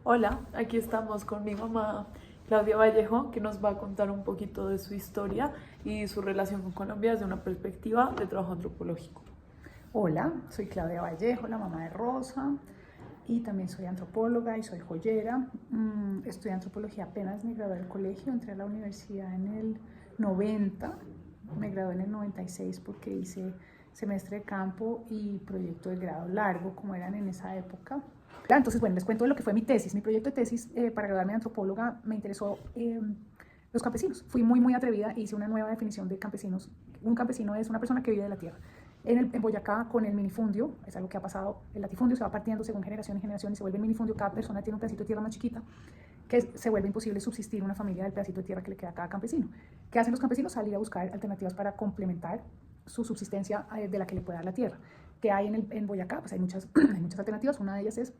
Hola, aquí estamos con mi mamá Claudia Vallejo, que nos va a contar un poquito de su historia y su relación con Colombia desde una perspectiva de trabajo antropológico. Hola, soy Claudia Vallejo, la mamá de Rosa, y también soy antropóloga y soy joyera. Estudié antropología apenas me gradué del colegio, entré a la universidad en el 90, me gradué en el 96 porque hice semestre de campo y proyecto de grado largo, como eran en esa época. Entonces, bueno, les cuento de lo que fue mi tesis. Mi proyecto de tesis para graduarme de antropóloga me interesó los campesinos. Fui muy atrevida e hice una nueva definición de campesinos. Un campesino es una persona que vive de la tierra. En Boyacá, con el minifundio, es algo que ha pasado, el latifundio se va partiendo según generación y generación y se vuelve minifundio, cada persona tiene un pedacito de tierra más chiquita, que se vuelve imposible subsistir una familia del pedacito de tierra que le queda a cada campesino. ¿Qué hacen los campesinos? Salir a buscar alternativas para complementar su subsistencia de la que le puede dar la tierra. ¿Qué hay en Boyacá? Pues hay muchas, hay muchas alternativas, una de ellas es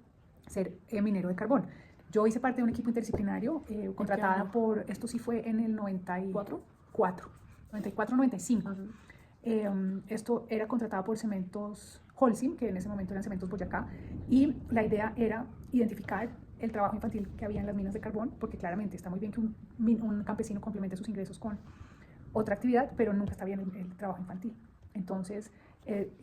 ser minero de carbón. Yo hice parte de un equipo interdisciplinario contratada por, esto sí fue en el 94, 95. Esto era contratado por Cementos Holcim, que en ese momento eran Cementos Boyacá, y la idea era identificar el trabajo infantil que había en las minas de carbón, porque claramente está muy bien que un campesino complemente sus ingresos con otra actividad, pero nunca está bien el trabajo infantil. Entonces,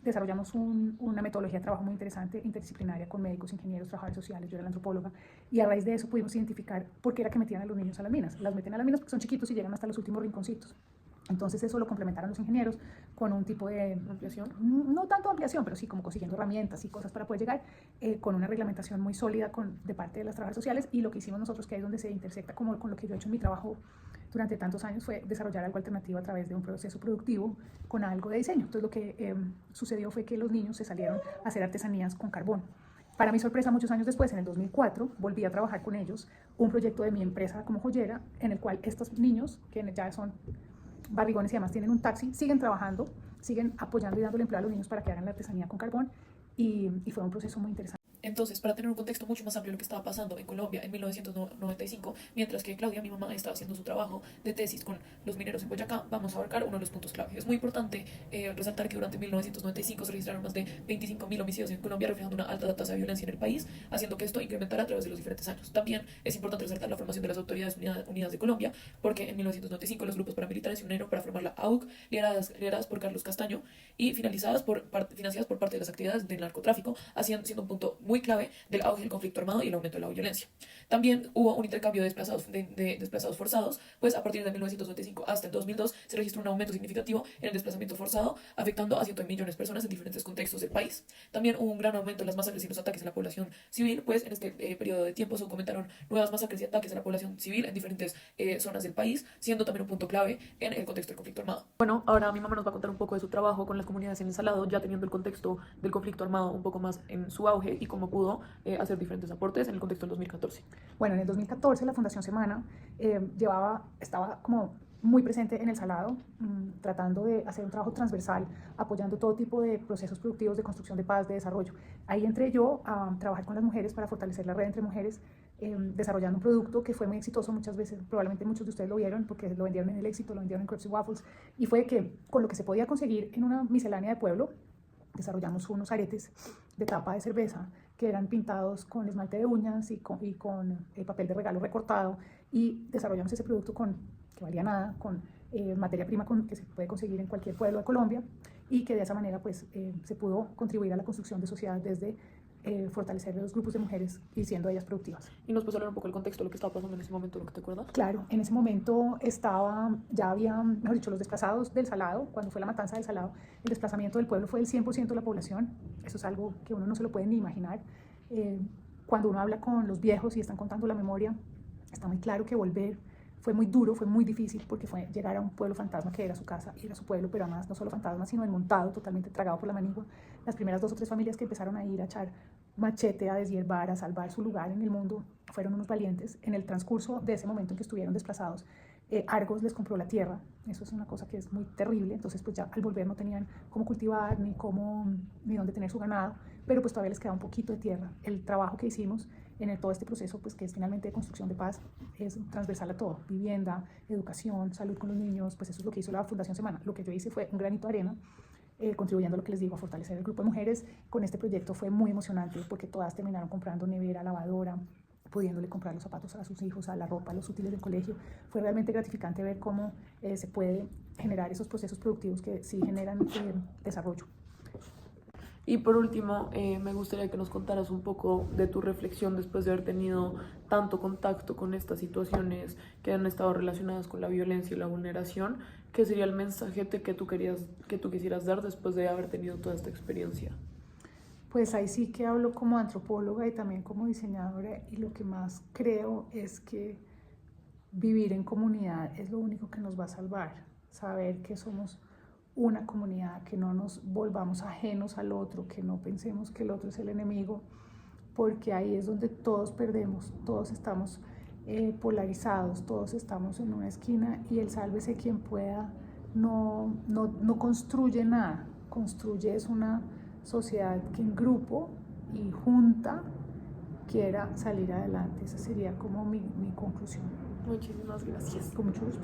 desarrollamos una metodología de trabajo muy interesante, interdisciplinaria, con médicos, ingenieros, trabajadores sociales, yo era la antropóloga, y a raíz de eso pudimos identificar por qué era que metían a los niños a las minas. Las meten a las minas porque son chiquitos y llegan hasta los últimos rinconcitos. Entonces eso lo complementaron los ingenieros con un tipo de ampliación, no tanto ampliación, pero sí como consiguiendo herramientas y cosas para poder llegar, con una reglamentación muy sólida de parte de las trabajadoras sociales. Y lo que hicimos nosotros, que es donde se intersecta como con lo que yo he hecho en mi trabajo durante tantos años, fue desarrollar algo alternativo a través de un proceso productivo con algo de diseño. Entonces lo que sucedió fue que los niños se salieron a hacer artesanías con carbón. Para mi sorpresa, muchos años después, en el 2004, volví a trabajar con ellos un proyecto de mi empresa como joyera, en el cual estos niños, que ya son barrigones y además tienen un taxi, siguen trabajando, siguen apoyando y dándole empleo a los niños para que hagan la artesanía con carbón, y fue un proceso muy interesante. Entonces, para tener un contexto mucho más amplio de lo que estaba pasando en Colombia en 1995, mientras que Claudia, mi mamá, estaba haciendo su trabajo de tesis con los mineros en Boyacá, vamos a abarcar uno de los puntos clave. Es muy importante resaltar que durante 1995 se registraron más de 25.000 homicidios en Colombia, reflejando una alta tasa de violencia en el país, haciendo que esto incrementara a través de los diferentes años. También es importante resaltar la formación de las Autoridades Unidas de Colombia, porque en 1995 los grupos paramilitares se unieron para formar la AUC, lideradas por Carlos Castaño y financiadas por parte de las actividades del narcotráfico, siendo un punto muy clave del auge del conflicto armado y el aumento de la violencia. También hubo un intercambio de desplazados forzados, pues a partir de 1995 hasta el 2002 se registró un aumento significativo en el desplazamiento forzado, afectando a cientos de millones de personas en diferentes contextos del país. También hubo un gran aumento en las masacres y los ataques a la población civil, pues en este periodo de tiempo se documentaron nuevas masacres y ataques a la población civil en diferentes zonas del país, siendo también un punto clave en el contexto del conflicto armado. Bueno, ahora mi mamá nos va a contar un poco de su trabajo con las comunidades en El Salado, ya teniendo el contexto del conflicto armado un poco más en su auge y cómo pudo hacer diferentes aportes en el contexto del 2014. Bueno, en el 2014 la Fundación Semana estaba como muy presente en El Salado, tratando de hacer un trabajo transversal, apoyando todo tipo de procesos productivos de construcción de paz, de desarrollo. Ahí entré yo a trabajar con las mujeres para fortalecer la red entre mujeres, desarrollando un producto que fue muy exitoso muchas veces, probablemente muchos de ustedes lo vieron porque lo vendieron en El Éxito, lo vendieron en Crepes y Waffles, y fue que con lo que se podía conseguir en una miscelánea de pueblo, desarrollamos unos aretes de tapa de cerveza que eran pintados con esmalte de uñas y con papel de regalo recortado, y desarrollamos ese producto que valía nada, con materia prima que se puede conseguir en cualquier pueblo de Colombia, y que de esa manera pues se pudo contribuir a la construcción de sociedad desde fortalecer los grupos de mujeres y siendo ellas productivas. Y nos puedes hablar un poco del contexto de lo que estaba pasando en ese momento, lo que te acuerdas. Claro, en ese momento ya había, mejor dicho, los desplazados del Salado. Cuando fue la matanza del Salado, el desplazamiento del pueblo fue del 100% de la población. Eso es algo que uno no se lo puede ni imaginar. Cuando uno habla con los viejos y están contando la memoria, está muy claro que volver fue muy duro, fue muy difícil, porque fue llegar a un pueblo fantasma que era su casa y era su pueblo, pero además no solo fantasma, sino enmontado, totalmente tragado por la manigua. Las primeras 2 o 3 familias que empezaron a ir a echar machete, a deshiervar, a salvar su lugar en el mundo, fueron unos valientes. En el transcurso de ese momento en que estuvieron desplazados, Argos les compró la tierra. Eso es una cosa que es muy terrible. Entonces pues ya al volver no tenían cómo cultivar ni dónde tener su ganado, pero pues todavía les queda un poquito de tierra. El trabajo que hicimos todo este proceso, pues que es finalmente de construcción de paz, es transversal a todo: vivienda, educación, salud con los niños. Pues eso es lo que hizo la Fundación Semana. Lo que yo hice fue un granito de arena, contribuyendo a lo que les digo, a fortalecer el grupo de mujeres. Con este proyecto fue muy emocionante porque todas terminaron comprando nevera, lavadora, pudiéndole comprar los zapatos a sus hijos, a la ropa, a los útiles del colegio. Fue realmente gratificante ver cómo se puede generar esos procesos productivos que sí generan desarrollo. Y por último, me gustaría que nos contaras un poco de tu reflexión después de haber tenido tanto contacto con estas situaciones que han estado relacionadas con la violencia y la vulneración. ¿Qué sería el mensaje que tú quisieras dar después de haber tenido toda esta experiencia? Pues ahí sí que hablo como antropóloga y también como diseñadora, y lo que más creo es que vivir en comunidad es lo único que nos va a salvar. Saber que somos una comunidad, que no nos volvamos ajenos al otro, que no pensemos que el otro es el enemigo, porque ahí es donde todos perdemos, todos estamos polarizados, todos estamos en una esquina, y el sálvese quien pueda no construye nada. Construye es una sociedad que en grupo y junta quiera salir adelante. Esa sería como mi conclusión. Muchísimas gracias. Con mucho gusto.